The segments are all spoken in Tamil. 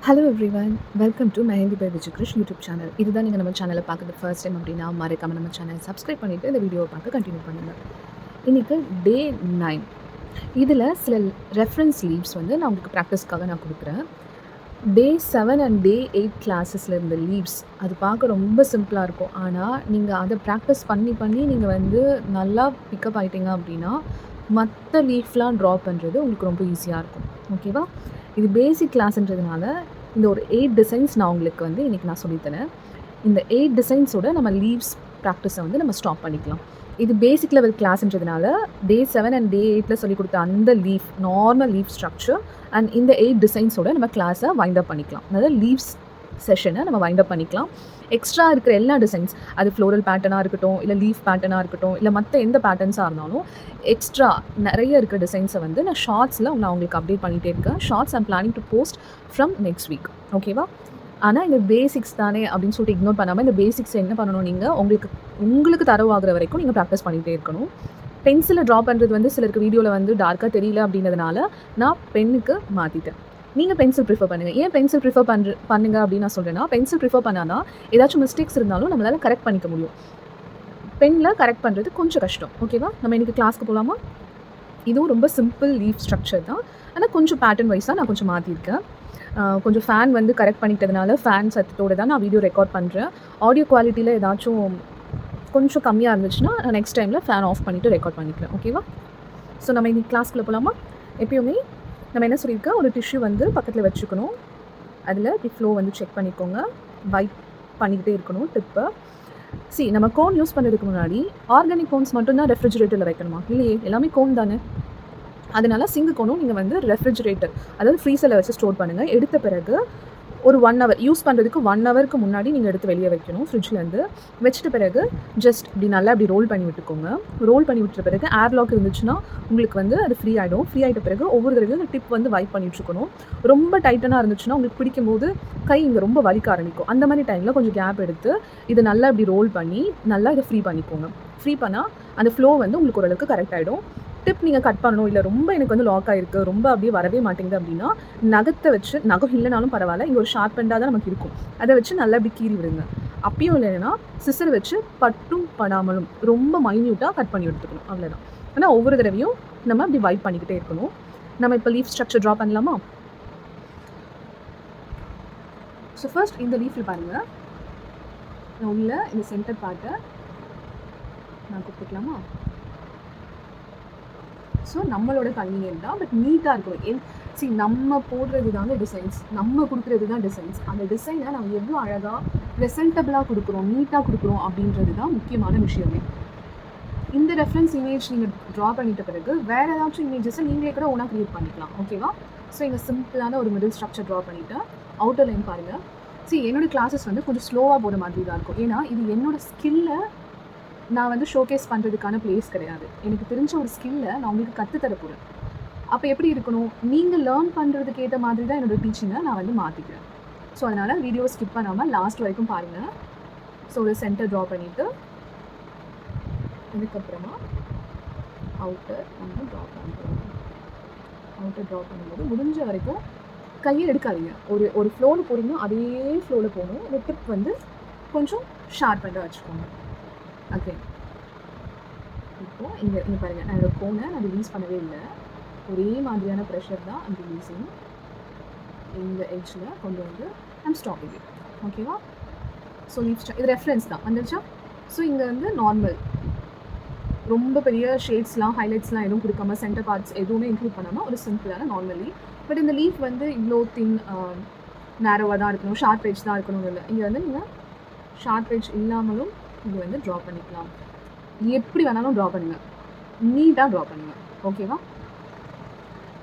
Hello everyone, welcome to mehndi by Vijayakrish YouTube channel. இதுதான் நீங்கள் நம்ம சேனலை பார்க்குறது ஃபர்ஸ்ட் டைம் அப்படின்னா மறக்காம நம்ம சேனல் சப்ஸ்கிரைப் பண்ணிவிட்டு இந்த வீடியோவை பார்க்க கண்டினியூ பண்ணுங்கள். இன்றைக்கி டே 9. இதில் சில ரெஃபரன்ஸ் லீவ்ஸ் வந்து நான் உங்களுக்கு ப்ராக்டிஸ்க்காக நான் கொடுக்குறேன். டே 7 அண்ட் டே 8 கிளாஸஸில் இருந்த லீவ்ஸ் அது பார்க்க ரொம்ப சிம்பிளாக இருக்கும். ஆனால் நீங்கள் அதை ப்ராக்டிஸ் பண்ணி நீங்கள் வந்து நல்லா பிக்கப் ஆகிட்டீங்க அப்படின்னா மற்ற லீஃப்லாம் ட்ரா பண்ணுறது உங்களுக்கு ரொம்ப ஈஸியாக இருக்கும். ஓகேவா? இது பேசிக் கிளாஸ்ன்றதுனால இந்த ஒரு 8 டிசைன்ஸ் நான் உங்களுக்கு வந்து இன்றைக்கி நான் சொல்லித்தரேன். இந்த 8 டிசைன்ஸோட நம்ம லீவ்ஸ் ப்ராக்டிஸை வந்து நம்ம ஸ்டாப் பண்ணிக்கலாம். இது பேசிக் லெவல் கிளாஸ்ன்றதுனால டே 7 அண்ட் டே 8ல் சொல்லிக் கொடுத்த அந்த leaf normal leaf structure and இந்த 8 டிசைன்ஸோட நம்ம கிளாஸை வைண்ட் அப் பண்ணிக்கலாம். அதாவது லீவ்ஸ் செஷனை நம்ம வைண்ட் அப் பண்ணிக்கலாம். எக்ஸ்ட்ரா இருக்கிற எல்லா டிசைன்ஸ், அது ஃப்ளோரல் பேட்டர்னாக இருக்கட்டும், இல்லை லீஃப் பேட்டர்னாக இருக்கட்டும், இல்லை மற்ற எந்த பேட்டர்ன்ஸாக இருந்தாலும் எக்ஸ்ட்ரா நிறைய இருக்கிற டிசைன்ஸை வந்து நான் ஷார்ட்ஸில் நான் உங்களுக்கு அப்டேட் பண்ணிகிட்டே இருக்கேன். Shorts I'm planning to post from next week. ஓகேவா? ஆனால் இந்த பேசிக்ஸ் தானே அப்படின்னு சொல்லிட்டு இக்னோர் பண்ணாமல் இந்த பேசிக்ஸ் என்ன பண்ணணும், நீங்கள் உங்களுக்கு தரவாகிற வரைக்கும் நீங்கள் ப்ராக்டிஸ் பண்ணிகிட்டே இருக்கணும். பென்சிலை ட்ரா பண்ணுறது வந்து சிலருக்கு வீடியோவில் வந்து டார்க்காக தெரியல அப்படின்றதுனால நான் பென்னுக்கு மாற்றிட்டேன். நீங்கள் பென்சில் ப்ரிஃபர் பண்ணுங்கள். ஏன் பென்சில் ப்ரிஃபர் பண்ணுங்க அப்படின்னு நான் சொல்கிறேன்னா, பென்சில் ப்ரிஃபர் பண்ணால் தான் ஏதாச்சும் மிஸ்டேக்ஸ் இருந்தாலும் நம்மளால் கரெக்ட் பண்ணிக்க முடியும். பென்னில் கரெக்ட் பண்ணுறது கொஞ்சம் கஷ்டம். ஓகேவா? நம்ம இன்றைக்கி கிளாஸ்க்கு போகலாமா? இதுவும் ரொம்ப சிம்பிள் லீஃப் ஸ்ட்ரக்சர் தான். ஆனால் கொஞ்சம் பேட்டர்ன் வைஸாக நான் கொஞ்சம் மாற்றிருக்கேன். கொஞ்சம் ஃபேன் வந்து கரெக்ட் பண்ணிட்டதுனால ஃபேன் சத்தத்தோடு தான் நான் வீடியோ ரெக்கார்ட் பண்ணுறேன். ஆடியோ குவாலிட்டியில் ஏதாச்சும் கொஞ்சம் கம்மியாக இருந்துச்சுன்னா நான் நெக்ஸ்ட் டைமில் ஃபேன் ஆஃப் பண்ணிவிட்டு ரெக்கார்ட் பண்ணிக்கிறேன். ஓகேவா? ஸோ நம்ம இன்றைக்கி கிளாஸ்க்குள்ளே போகலாமா? எப்பயுமே நம்ம என்ன சொல்லியிருக்கோம், ஒரு டிஷ்யூ வந்து பக்கத்தில் வச்சுக்கணும். அதில் ஃப்ளோ வந்து செக் பண்ணிக்கோங்க. வைப் பண்ணிக்கிட்டே இருக்கணும் டிப்பை. நம்ம கோன் யூஸ் பண்ணுறதுக்கு முன்னாடி ஆர்கானிக் கோன்ஸ் மட்டும்தான் ரெஃப்ரிஜிரேட்டரில் வைக்கணுமா? இல்லையே, எல்லாமே கோன் தானே. அதனால சிங்கு கோனும் நீங்கள் வந்து ரெஃப்ரிஜிரேட்டர், அதாவது ஃப்ரீசரில் வச்சு ஸ்டோர் பண்ணுங்கள். எடுத்த பிறகு ஒரு 1 hour யூஸ் பண்ணுறதுக்கு 1 hourக்கு முன்னாடி நீங்கள் எடுத்து வெளியே வைக்கணும் ஃப்ரிட்ஜ்லேருந்து. வச்சுட்ட பிறகு ஜஸ்ட் இப்படி நல்லா இப்படி ரோல் பண்ணி விட்டுக்கோங்க. ரோல் பண்ணி விட்டுற பிறகு ஏர்லாக் இருந்துச்சுன்னா உங்களுக்கு வந்து அது ஃப்ரீ ஆகிடும். ஃப்ரீ ஆகிட்ட பிறகு ஒவ்வொரு தடவையும் அந்த டிப் வந்து வைப் பண்ணிட்டுருக்கணும். ரொம்ப டைட்டனாக இருந்துச்சுன்னா உங்களுக்கு பிடிக்கும்போது கை இங்கே ரொம்ப வலிக்க ஆரம்பிக்கும். அந்த மாதிரி டைமில் கொஞ்சம் கேப் எடுத்து இதை நல்லா இப்படி ரோல் பண்ணி நல்லா இதை ஃப்ரீ பண்ணிக்கோங்க. ஃப்ரீ பண்ணால் அந்த ஃப்ளோ வந்து உங்களுக்கு ஓரளவுக்கு கரெக்ட் ஆகிடும். டிப் நீங்கள் கட் பண்ணணும், இல்லை ரொம்ப எனக்கு வந்து லாக் ஆகிருக்கு, ரொம்ப அப்படியே வரவே மாட்டேங்குது அப்படின்னா நகத்தை வச்சு, நகம் இல்லைனாலும் பரவாயில்ல, இங்கே ஒரு ஷார்ப் பெண்டாக தான் நமக்கு இருக்கும், அதை வச்சு நல்லா இப்படி கீறி விடுங்க. அப்பயும் இல்லைன்னா சிசர் வச்சு பட்டும் படாமலும் ரொம்ப மைன்யூட்டாக கட் பண்ணி எடுத்துக்கணும். அவ்வளோதான். ஆனால் ஒவ்வொரு தடவையும் நம்ம அப்படி வைப் பண்ணிக்கிட்டே இருக்கணும். நம்ம இப்போ லீஃப் ஸ்ட்ரக்சர் ட்ரா பண்ணலாமா? ஸோ ஃபர்ஸ்ட் இந்த லீஃபில் பாருங்கள், நான் உள்ள இந்த சென்டர் பார்ட்டை நான் கொடுத்துக்கலாமா? ஸோ நம்மளோட கன்வீனியன்ட் தான், பட் நீட்டாக இருக்கும். நம்ம போடுறது தாங்க டிசைன்ஸ், நம்ம கொடுக்குறது தான் டிசைன்ஸ். அந்த டிசைனை நம்ம எவ்வளோ அழகாக ப்ரெசென்டபிளாக கொடுக்குறோம், நீட்டாக கொடுக்குறோம் அப்படின்றது தான் முக்கியமான விஷயமே. இந்த ரெஃபரன்ஸ் இமேஜ் நீங்கள் ட்ரா பண்ணிட்ட பிறகு வேறு ஏதாச்சும் இமேஜஸை நீங்களே கூட ஒன்றா க்ரியேட் பண்ணிக்கலாம். ஓகேவா? ஸோ இங்கே சிம்பிளான ஒரு மிடில் ஸ்ட்ரக்சர் ட்ரா பண்ணிவிட்டேன். அவுட்டர் லைன் பாருங்கள். என்னோடய கிளாஸஸ் வந்து கொஞ்சம் ஸ்லோவாக போகிற மாதிரி தான் இருக்கும். ஏன்னா இது என்னோடய ஸ்கில்லை நான் வந்து ஷோகேஸ் பண்ணுறதுக்கான பிளேஸ் கிடையாது. எனக்கு தெரிஞ்ச ஒரு ஸ்கில்லை நான் உங்களுக்கு கற்றுத்தர போகிறேன். அப்போ எப்படி இருக்கணும், நீங்கள் லேர்ன் பண்ணுறதுக்கு ஏற்ற மாதிரி தான் என்னோடய டீச்சிங்கை நான் வந்து மாற்றிக்கிறேன். ஸோ அதனால் வீடியோ ஸ்கிப் பண்ணாமல் லாஸ்ட் வரைக்கும் பாருங்கள். ஸோ ஒரு சென்டர் ட்ரா பண்ணிவிட்டு இதுக்கப்புறமா அவுட்டர் நம்ம ட்ரா பண்ணுறோம். அவுட்டர் ட்ரா பண்ணும்போது முடிஞ்ச வரைக்கும் கையை எடுக்காதீங்க. ஒரு ஃப்ளோவில் போகிறீங்கன்னா அதே ஃப்ளோவில் போகணும். இந்த டிப் வந்து கொஞ்சம் ஷார்ப் பண்ணி வச்சுக்கோங்க. ஓகே, இப்போது இங்கே பாருங்கள், நான் என்னோடய கோனை நான் ரிலீஸ் பண்ணவே இல்லை. ஒரே மாதிரியான ப்ரெஷர் தான் அந்த ரிலீஸிங். இந்த எட்ஜில் கொண்டு வந்து ஐம் ஸ்டாப்பிங் இட். ஓகேவா? ஸோ இது ரெஃபரன்ஸ் தான் வந்துருச்சா? ஸோ இங்கே வந்து நார்மல், ரொம்ப பெரிய ஷேட்ஸ்லாம் ஹைலைட்ஸ்லாம் எதுவும் கொடுக்காம, சென்டர் பார்ட்ஸ் எதுவுமே இன்க்ளூட் பண்ணாமல் ஒரு சிம்பிளான நார்மல் லீஃப். பட் இந்த லீஃப் வந்து இவ்வளோ தின் நேரோவாக தான் இருக்கணும், ஷார்ப் எட்ஜ் தான் இருக்கணும் இல்லை. இங்கே வந்து நீங்கள் ஷார்ப் எட்ஜ் இல்லாமலும் இங்கே வந்து ட்ரா பண்ணிக்கலாம். எப்படி வேணாலும் ட்ரா பண்ணுங்கள், நீட்டாக ட்ரா பண்ணுங்கள். ஓகேவா?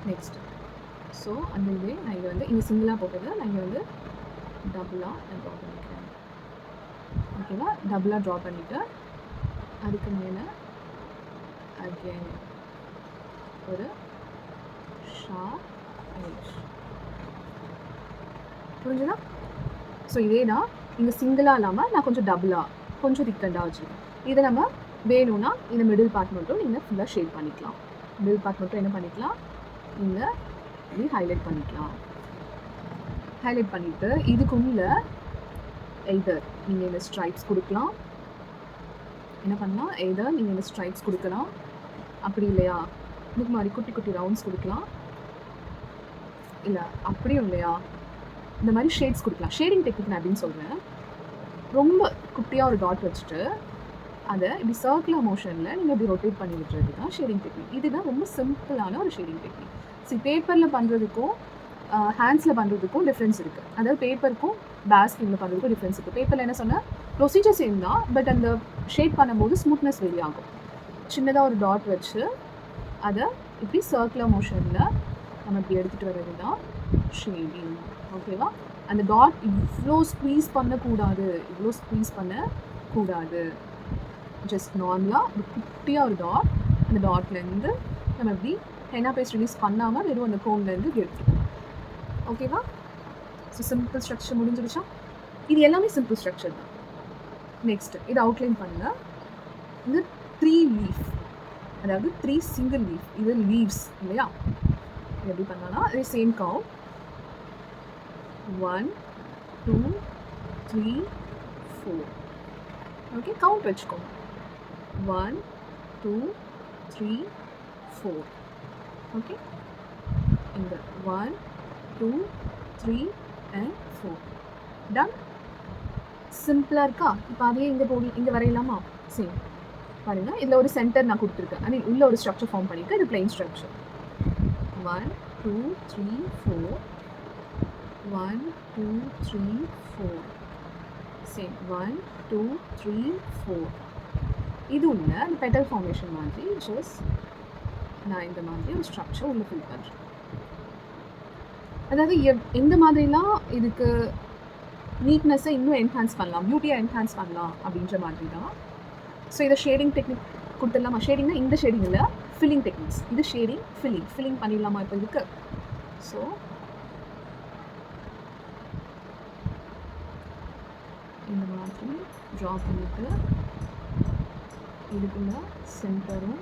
நெக்ஸ்ட், ஸோ அந்த வே நான் இங்கே வந்து இங்கே சிங்கிளாக போட்டது நான் இங்கே வந்து டபுளாக நான் ட்ரா பண்ணிக்கிறேன். ஓகேவா? டபுளாக ட்ரா பண்ணிவிட்டு அதுக்கு மேலே அகெயின் ஒரு ஷார்ப் எட்ஜ். புரிஞ்சுதா? ஸோ இதே தான் இங்கே சிங்கிளாக இல்லாமல் நான் கொஞ்சம் டபுளாக கொஞ்சம் திக்கண்டாக வச்சுருக்கேன். இதை நம்ம வேணும்னா இந்த மிடில் பார்ட் மட்டும் நீங்கள் ஃபுல்லாக ஷேட் பண்ணிக்கலாம். மிடில் பார்ட் மட்டும் என்ன பண்ணிக்கலாம், நீங்கள் இப்படி ஹைலைட் பண்ணிக்கலாம். ஹைலைட் பண்ணிவிட்டு இதுக்குள்ள எய்தர் நீங்கள் இந்த ஸ்ட்ரைப்ஸ் கொடுக்கலாம். என்ன பண்ணலாம், எய்தர் நீங்கள் இந்த ஸ்ட்ரைப்ஸ் கொடுக்கலாம், அப்படி இல்லையா இதுக்கு மாதிரி குட்டி குட்டி ரவுண்ட்ஸ் கொடுக்கலாம், இல்லை அப்படியும் இல்லையா இந்த மாதிரி ஷேட்ஸ் கொடுக்கலாம். ஷேடிங் டெக்னிக் நான் அப்படின்னு சொல்கிறேன். ரொம்ப குட்டியாக ஒரு டாட் வச்சுட்டு அதை இப்படி சர்க்குலர் மோஷனில் நீங்கள் இப்படி ரொட்டேட் பண்ணி விட்டுறது தான் ஷேடிங் டெக்னிக். இதுதான் ரொம்ப சிம்பிளான ஒரு ஷேடிங் டெக்னிக். பேப்பரில் பண்ணுறதுக்கும் ஹேண்ட்ஸில் பண்ணுறதுக்கும் டிஃப்ரென்ஸ் இருக்குது. அதாவது பேப்பருக்கும் பேஸ்கிங்கில் பண்ணுறதுக்கும் டிஃப்ரென்ஸ் இருக்குது. பேப்பரில் என்ன சொன்னால் ப்ரொசீஜர் சேம் தான், பட் அந்த ஷேட் பண்ணும்போது ஸ்மூத்னஸ் வெளி ஆகும். சின்னதாக ஒரு டாட் வச்சு அதை இப்படி சர்க்குலர் மோஷனில் நம்ம இப்படி எடுத்துகிட்டு வர்றது தான் ஷேடிங். ஓகேவா? அந்த டாட் இவ்வளோ ஸ்க்வீஸ் பண்ணக்கூடாது, ஜஸ்ட் நார்மலாக குட்டியாக ஒரு டாட், அந்த டாட்லேருந்து நம்ம இப்படி ஹென்னா பேஸ்ட் ரிலீஸ் பண்ணாமல் வெறும் அந்த கோன்லேருந்து எடுத்துருக்கோம். ஓகேவா? ஸோ சிம்பிள் ஸ்ட்ரக்சர் முடிஞ்சிருச்சா? இது எல்லாமே சிம்பிள் ஸ்ட்ரக்சர் தான். நெக்ஸ்ட்டு இது அவுட்லைன் பண்ணுங்கள். இது 3 லீஃப், அதாவது 3 சிங்கிள் லீஃப். இது லீவ்ஸ் இல்லையா? இது எப்படி பண்ணாலும் அதே சேம் கவுண்ட் 1 2 3 4. ஓகே, கவுண்ட் வச்சுக்கோங்க. 1 2 3 4. ஓகே, இந்த 1 2 3 and 4 டன். சிம்பிளாக இருக்கா? இப்போ அதே இங்கே வரையலாமா? சேம் பாருங்கள். இதில் ஒரு சென்டர் நான் கொடுத்துருக்கேன். ஐ மீன் உள்ள ஒரு ஸ்ட்ரக்சர் ஃபார்ம் பண்ணியிருக்கேன். இது பிளெயின் ஸ்ட்ரக்சர். 1 2 3 4 1 2 3 4. சேம் 1 2 3 4. இது உள்ள அந்த பெட்டல் ஃபார்மேஷன் மாதிரி ஜஸ்ட் நான் இந்த மாதிரி ஒரு ஸ்ட்ரக்சர் உள்ள ஃபில் பண்ணுறேன். அதாவது எந்த மாதிரிலாம் இதுக்கு நீட்னஸை இன்னும் என்ஹான்ஸ் பண்ணலாம், பியூட்டியாக என்ஹான்ஸ் பண்ணலாம் அப்படின்ற மாதிரி தான். ஸோ இதை ஷேடிங் டெக்னிக் கொடுத்துடலாமா? ஷேடிங்னா இந்த ஷேடிங் இல்லை, ஃபில்லிங் டெக்னிக்ஸ். இது ஷேடிங், ஃபில்லிங் பண்ணிடலாமா இப்போ இதுக்கு? ஸோ இந்த மாதிரி ட்ரா பண்ணிவிட்டு இதுக்குள்ள சென்டரும்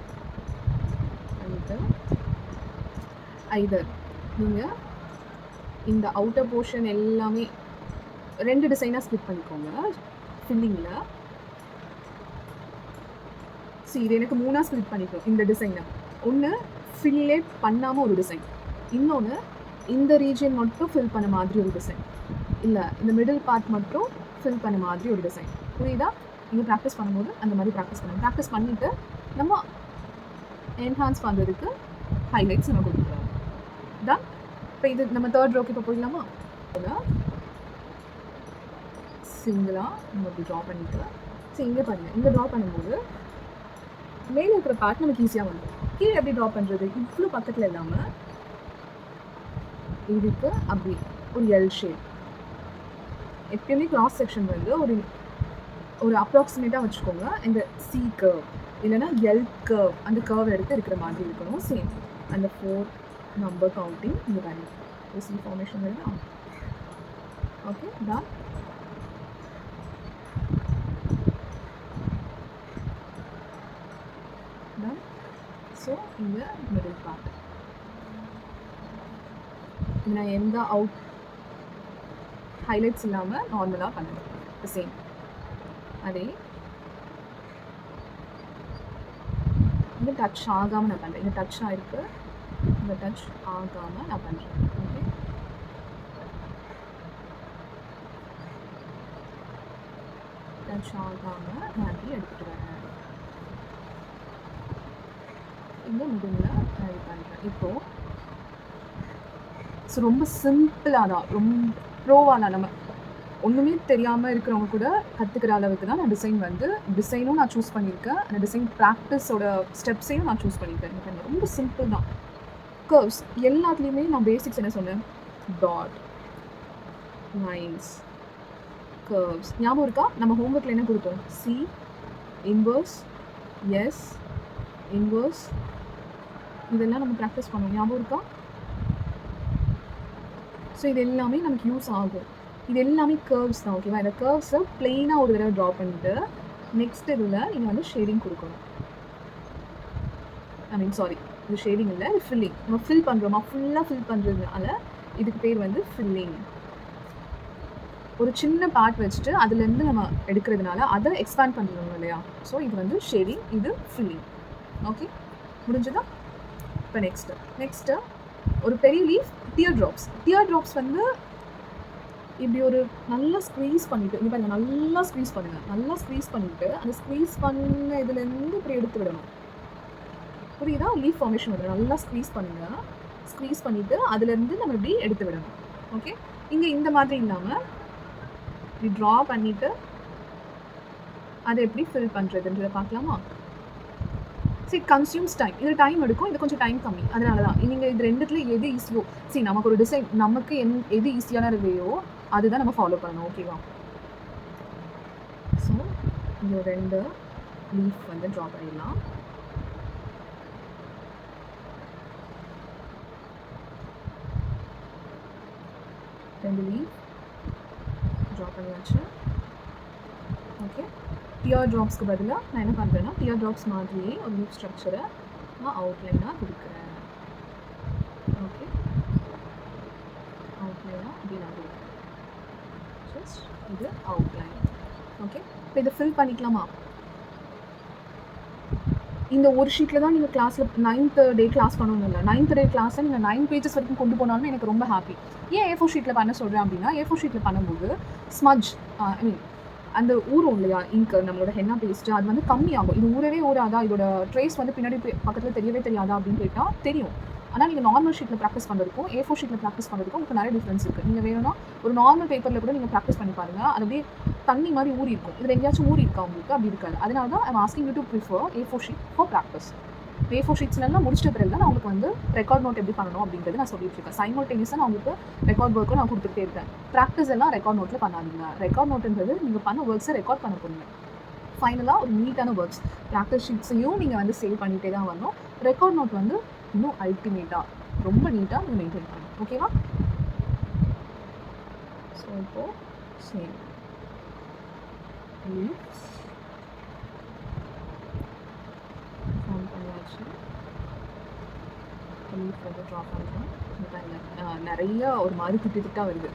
பண்ணிவிட்டு ஐதர் நீங்கள் இந்த அவுட்டர் போர்ஷன் எல்லாமே 2 டிசைனாக ஸ்பிளிட் பண்ணிக்கோங்க ஃபில்லிங்கில். இது எனக்கு 3ஆக ஸ்பிளிட் பண்ணிக்கோ. இந்த டிசைனை ஒன்று ஃபில்லே பண்ணாமல் ஒரு டிசைன், இன்னொன்று இந்த ரீஜன் மட்டும் ஃபில் பண்ண மாதிரி ஒரு டிசைன், இல்லை இந்த மிடில் பார்ட் மட்டும் ஃபில் பண்ண மாதிரி ஒரு டிசைன். புரியுதா? நீங்கள் ப்ராக்டிஸ் பண்ணும்போது அந்த மாதிரி ப்ராக்டிஸ் பண்ணிவிட்டு நம்ம என்ஹான்ஸ் பண்ணுறதுக்கு ஹைலைட்ஸ் நம்ம கொடுக்குறோம் தான். இப்போ இது நம்ம 3rd ரோக்கு இப்போ போயிடலாமா? சிங்கிளாக நம்ம இப்படி ட்ரா பண்ணிவிட்டு இங்கே பாருங்கள். இங்கே ட்ரா பண்ணும்போது மேலே இருக்கிற பார்ட் நமக்கு ஈஸியாக வந்துடும். கீழே எப்படி ட்ரா பண்ணுறது? இவ்வளோ பக்கத்தில் இல்லாமல் இதுக்கு அப்படி ஒரு எல் ஷேப். எப்பயுமே கிராஸ் செக்ஷன் வந்து ஒரு அப்ராக்சிமேட்டாக வச்சுக்கோங்க. இந்த சி கர்வ் இல்லைன்னா எல் கர்வ், அந்த கர்வ் எடுத்து இருக்கிற மாதிரி இருக்கணும். சேம் அந்த 4 நம்பர் கவுண்டிங் இந்த வேல்யூ ஒரு சி ஃபார்மேஷன் வருதா? Okay, done. ஸோ இந்த மிடில் பார்ட் நான் எந்த அவுட் ஹைலைட்ஸ் இல்லாமல் நார்மலாக பண்ணுவேன். சேம் அதே இந்த டச் ஆகாமல் நான் பண்ணுறேன். இந்த டச் ஆகிருக்கு, இந்த டச் ஆகாமல் நான் பண்ணுறேன். ஓகே, டச் ஆகாமல் நான் அப்படி எடுத்துகிட்டு வரேன். இந்த மிடில் நான் இது பண்ணுறேன். இப்போது ஸோ ரொம்ப சிம்பிளாக தான், ரொம்ப ப்ரோவாக தான், நம்ம ஒன்றுமே தெரியாமல் இருக்கிறவங்க கூட கற்றுக்கிற அளவுக்கு தான் நான் டிசைனும் நான் சூஸ் பண்ணியிருக்கேன். அந்த டிசைன் ப்ராக்டிஸோட ஸ்டெப்ஸையும் நான் சூஸ் பண்ணியிருக்கேன். ரொம்ப சிம்பிள் தான். கர்வ்ஸ் எல்லாத்துலேயுமே நான் பேசிக்ஸ் என்ன சொன்னேன்? Dot, lines, curves. ஞாபகம் இருக்கா? நம்ம ஹோம்ஒர்க்கில் என்ன கொடுத்தோம்? சி, இன்வர்ஸ், எஸ், இன்வர்ஸ், இதெல்லாம் நம்ம ப்ராக்டிஸ் பண்ணோம். ஞாபகம் இருக்கா? ஸோ இது எல்லாமே நமக்கு யூஸ் ஆகும். இது எல்லாமே கர்வ்ஸ் தான். ஓகேவா? இந்த கர்வ்ஸை பிளெயினாக ஒரு தடவை ட்ரா பண்ணிவிட்டு நெக்ஸ்ட் இதில் நீங்கள் வந்து ஷேடிங் கொடுக்கணும். இது ஷேடிங் இல்லை, இது ஃபில்லிங். நம்ம ஃபில் பண்ணுறோமா? ஃபுல்லாக ஃபில் பண்ணுறதுனால இதுக்கு பேர் வந்து ஃபில்லிங். ஒரு சின்ன பார்ட் வச்சுட்டு அதுலேருந்து நம்ம எடுக்கிறதுனால அதை எக்ஸ்பேண்ட் பண்ணிடணும் இல்லையா? ஸோ இது வந்து ஷேடிங், இது ஃபில்லிங். ஓகே, முடிஞ்சதா? இப்போ நெக்ஸ்ட்டு ஒரு பெரிய லீஃப் டியர் ட்ராப்ஸ் வந்து இப்படி ஒரு நல்லா ஸ்க்வீஸ் பண்ணிவிட்டு, இங்கே பாருங்கள், நல்லா ஸ்க்வீஸ் பண்ணுங்கள். நல்லா ஸ்க்வீஸ் பண்ணிவிட்டு அந்த ஸ்க்வீஸ் பண்ண இதுலேருந்து இப்படி எடுத்து விடணும். புரியுதா? லீஃப் ஃபார்மேஷன் வருது. நல்லா ஸ்க்வீஸ் பண்ணுங்கள். ஸ்க்வீஸ் பண்ணிவிட்டு அதுலேருந்து நம்ம இப்படி எடுத்து விடணும். ஓகே, இங்கே இந்த மாதிரி இல்லாமல் இப்படி ட்ரா பண்ணிவிட்டு அதை எப்படி ஃபில் பண்ணுறதுன்றதை பார்க்கலாமா? சரி, கன்சியூம்ஸ் டைம். இது டைம் எடுக்கும், இது கொஞ்சம் டைம் கம்மி. அதனால தான் நீங்கள் இது ரெண்டுத்துல எது ஈஸியோ, சரி நமக்கு ஒரு டிசைன் நமக்கு எது ஈஸியான வேயோ அதுதான் நம்ம ஃபாலோ பண்ணணும். ஓகேவா? ஸோ இந்த 2 லீஃப் வந்து ட்ரா பண்ணிடலாம். ரெண்டு லீஃப் ட்ரா பண்ணியாச்சு. ஓகே, டியர் ட்ராப்ஸ்க்கு பதிலாக நான் என்ன பண்ணுறேன்னா, டியர் ட்ராப்ஸ் மாதிரியே ஒரு லீஃப் ஸ்ட்ரக்சரை நான் அவுட்லைனாக கொடுக்குறேன். ஓகே, அவுட்லைனாக இப்படி நான் கொடுக்குறேன். ஜஸ்ட் இது அவுட்லைன். ஓகே, இப்போ இதை ஃபில் பண்ணிக்கலாமா? இந்த ஒரு ஷீட்டில் தான் நீங்கள் கிளாஸில் 9th டே கிளாஸ் பண்ணணும் இல்லை. 9th டே கிளாஸை நீங்கள் 9 பேஜஸ் வரைக்கும் கொண்டு போனாலும் எனக்கு ரொம்ப ஹாப்பி. ஏன் A4 ஷீட்டில் பண்ண சொல்கிறேன் அப்படின்னா, A4 ஷீட்டில் பண்ணும்போது ஸ்மஜ் ஐ மீன் அந்த ஊறும் இல்லையா, இங்கு நம்மளோட ஹென்னா பேஸ்ட்டு, அது வந்து கம்மியாகும். இது ஊறவே ஊறாதா, இதோட ட்ரேஸ் வந்து பின்னாடி பக்கத்தில் தெரியவே தெரியாதா அப்படின்னு கேட்டால் தெரியும். ஆனால் நீங்கள் நார்மல் ஷீட்டில் ப்ராக்டிஸ் பண்ணுறதுக்கும் A4 ஷீட்டில் ப்ராக்டிஸ் பண்ணுறதுக்கும் உங்களுக்கு நிறைய டிஃப்ரென்ஸ் இருக்குது. நீங்கள் வேணும்னா ஒரு நார்மல் பேப்பரில் கூட நீங்கள் ப்ராக்டிஸ் பண்ணி பாருங்கள். அது அப்படியே தண்ணி மாதிரி ஊறி இருக்கும். இதில் எங்கேயாச்சும் ஊறி இருக்கா உங்களுக்கு? அப்படி இருக்காது. அதனால தான் I'm asking you to prefer A4 sheet for practice. A4 ஷீட்ஸ்லாம் முடிச்சிட்ட பிறகு தான் நான் உங்களுக்கு வந்து ரெக்கார்ட் நோட் எப்படி பண்ணணும் அப்படின்றது நான் சொல்லிட்டு இருக்கேன். சைமல்டேனியஸாக நான் உங்களுக்கு ரெக்கார்ட் ஒர்க்கும் நான் கொடுத்துட்டே இருக்கேன். ப்ராக்டிஸ் எல்லாம் ரெக்கார்ட் நோட்டில் பண்ணாதீங்க. ரெக்கார்ட் நோட்டுன்றது நீங்கள் பண்ண ஒர்க்ஸை ரெக்கார்ட் பண்ண போறீங்க. ஃபைனலாக ஒரு நீட்டான ஒர்க்ஸ் ப்ராக்டிஸ் ஷீட்ஸையும் நீங்கள் வந்து சேவ் பண்ணிகிட்டே தான் வரணும். ரெக்கார்ட் நோட் வந்து இன்னும் அல்டிமேட்டாக ரொம்ப நீட்டாக நீங்கள் மெயின்டைன் பண்ணணும். ஓகேவா? ஸோ இப்போது சேம் லீவ்ஸ் ஃபார்ம் பண்ணியாச்சு. லீஃப் வந்து ட்ரா பண்ணுறோம். நிறைய ஒரு மாதிரி திட்டாக வருது.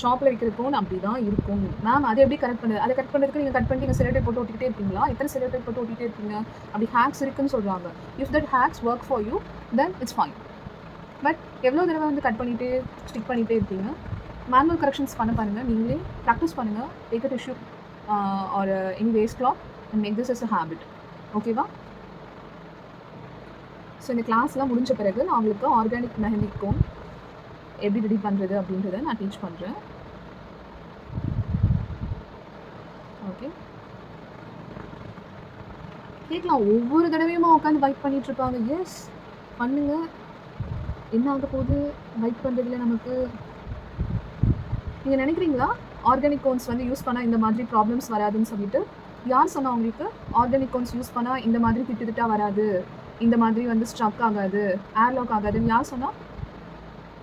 ஷாப்பில் விற்கிற கோன் அப்படி தான் இருக்கும். மேம் அதை எப்படி கரெக்ட் பண்ணுறது? அதை கரெக்ட் பண்ணுறதுக்கு நீங்கள் கட் பண்ணிட்டு நீங்கள் செலோடேப் போட்டு ஒட்டிக்கிட்டே இருப்பீங்களா? எத்தனை செலோடேப் போட்டு ஒட்டிகிட்டே இருப்பீங்க? அப்படி ஹேக்ஸ் இருக்குன்னு சொல்கிறாங்க. If that hacks work for you then it's fine. But எவ்வளோ தடவை வந்து கட் பண்ணிகிட்டே ஸ்டிக் பண்ணிகிட்டே இருப்பீங்க? மேனுவல் கரெக்ஷன்ஸ் பண்ண பாருங்கள். நீங்களே ப்ராக்டிஸ் பண்ணுங்கள். Take a tissue or any waste cloth and make this is a habit. ஓகேவா? ஸோ இந்த கிளாஸ்லாம் முடிஞ்ச பிறகு நான் உங்களுக்கு ஆர்கானிக் மெஹந்தி கோன் எப்படி ரெடி பண்ணுறது அப்படின்றத நான் டீச் பண்ணுறேன். ஓகே, கேட்கலாம், ஒவ்வொரு தடவையுமா உட்காந்து வைப் பண்ணிகிட்ருப்பாங்க. எஸ், பண்ணுங்க. என்ன ஆக போகுது வைப் பண்ணுறதுல நமக்கு? நீங்கள் நினைக்கிறீங்களா ஆர்கானிக் கோன்ஸ் வந்து யூஸ் பண்ணால் இந்த மாதிரி ப்ராப்ளம்ஸ் வராதுன்னு சொல்லிட்டு? யார் சொன்னால் உங்களுக்கு ஆர்கானிக் கோன்ஸ் யூஸ் பண்ணால் இந்த மாதிரி திட்டு வராது, இந்த மாதிரி வந்து ஸ்ட்ரக் ஆகாது, ஏர்லாக் ஆகாதுன்னு யார் சொன்னால்?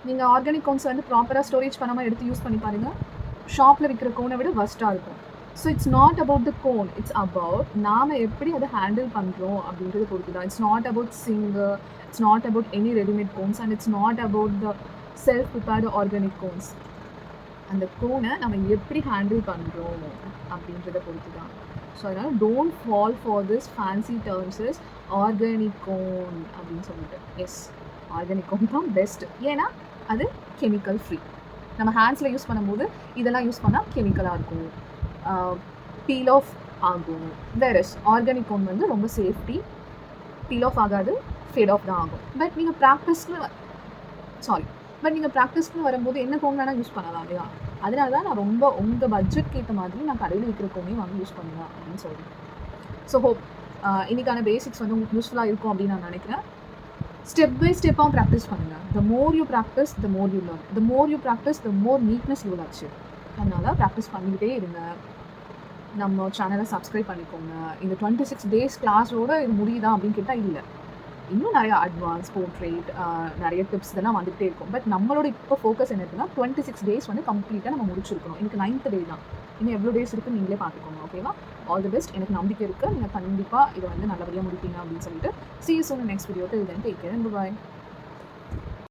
நீங்கள் ஆர்கானிக் கோன்ஸ் வந்து ப்ராப்பராக ஸ்டோரேஜ் பண்ணாமல் எடுத்து யூஸ் பண்ணி பாருங்கள். ஷாப்பில் விற்கிற கோனை விட வஸ்ட்டாக இருக்கும். So it's not about the cone, it's about நாம் எப்படி அதை ஹேண்டில் பண்ணுறோம் அப்படின்றது பொறுத்து தான். It's not about singer, it's not about any readymade cones and it's not about the self prepared organic cones. அந்த கோனை நம்ம எப்படி ஹேண்டில் பண்ணுறோம் அப்படின்றத பொறுத்து தான். ஸோ அதனால் don't fall for this fancy terms is organic cone அப்படின்னு சொல்லிட்டு. எஸ், ஆர்கானிக் கோன் தான் பெஸ்ட். ஏன்னா அது கெமிக்கல் ஃப்ரீ. நம்ம ஹேண்ட்ஸில் யூஸ் பண்ணும்போது இதெல்லாம் யூஸ் பண்ணால் கெமிக்கலாக இருக்கும், பீல் ஆஃப் ஆகும். வேறஸ் ஆர்கானிக் கோன் வந்து ரொம்ப சேஃப்டி, பீல் ஆஃப் ஆகாது, ஃபேட் ஆஃப் தான் ஆகும். பட் நீங்கள் ப்ராக்டிஸ்க்கு வரும்போது என்ன கோன் வேணால் யூஸ் பண்ணலாம் இல்லையா? அதனால தான் நான் ரொம்ப உங்கள் பட்ஜெட்க்கு ஏற்ற மாதிரி நான் கடையில் விற்கிற கோனே வாங்கி யூஸ் பண்ணுவேன் அப்படின்னு சொல்கிறேன். ஸோ ஹோப் இன்றைக்கான பேசிக்ஸ் வந்து உங்களுக்கு யூஸ்ஃபுல்லாக இருக்கும் அப்படின்னு நான் நினைக்கிறேன். ஸ்டெப் பை ஸ்டெப்பாக ப்ராக்டிஸ் பண்ணுங்கள். The more you practice the more you learn, the more you practice the more neatness you will achieve. அதனால் ப்ராக்டிஸ் பண்ணிக்கிட்டே இருங்க. நம்ம சேனலை சப்ஸ்கிரைப் பண்ணிக்கோங்க. இந்த 26 days கிளாஸோடு இது முடியுதா அப்படின்னு கேட்டால் இல்லை, இன்னும் நிறையா அட்வான்ஸ் போர்ட்ரேட் நிறைய டிப்ஸ் இதெல்லாம் வந்துகிட்டே இருக்கும். பட் நம்மளோட இப்போ ஃபோக்கஸ் என்ன இருக்குன்னா 26 days வந்து கம்ப்ளீட்டாக நம்ம முடிச்சிருக்கணும். எனக்கு 9th day தான். இன்னும் எவ்வளோ டேஸ் இருக்குன்னு நீங்களே பார்த்துக்கோங்க. ஓகேவா? All the best. எனக்கு நம்பிக்கை இருக்குது நீங்கள் கண்டிப்பாக இதை வந்து நல்லபடியாக முடிப்பீங்க அப்படின்னு சொல்லிட்டு. See you soon in next video. Till then, take care and bye-bye.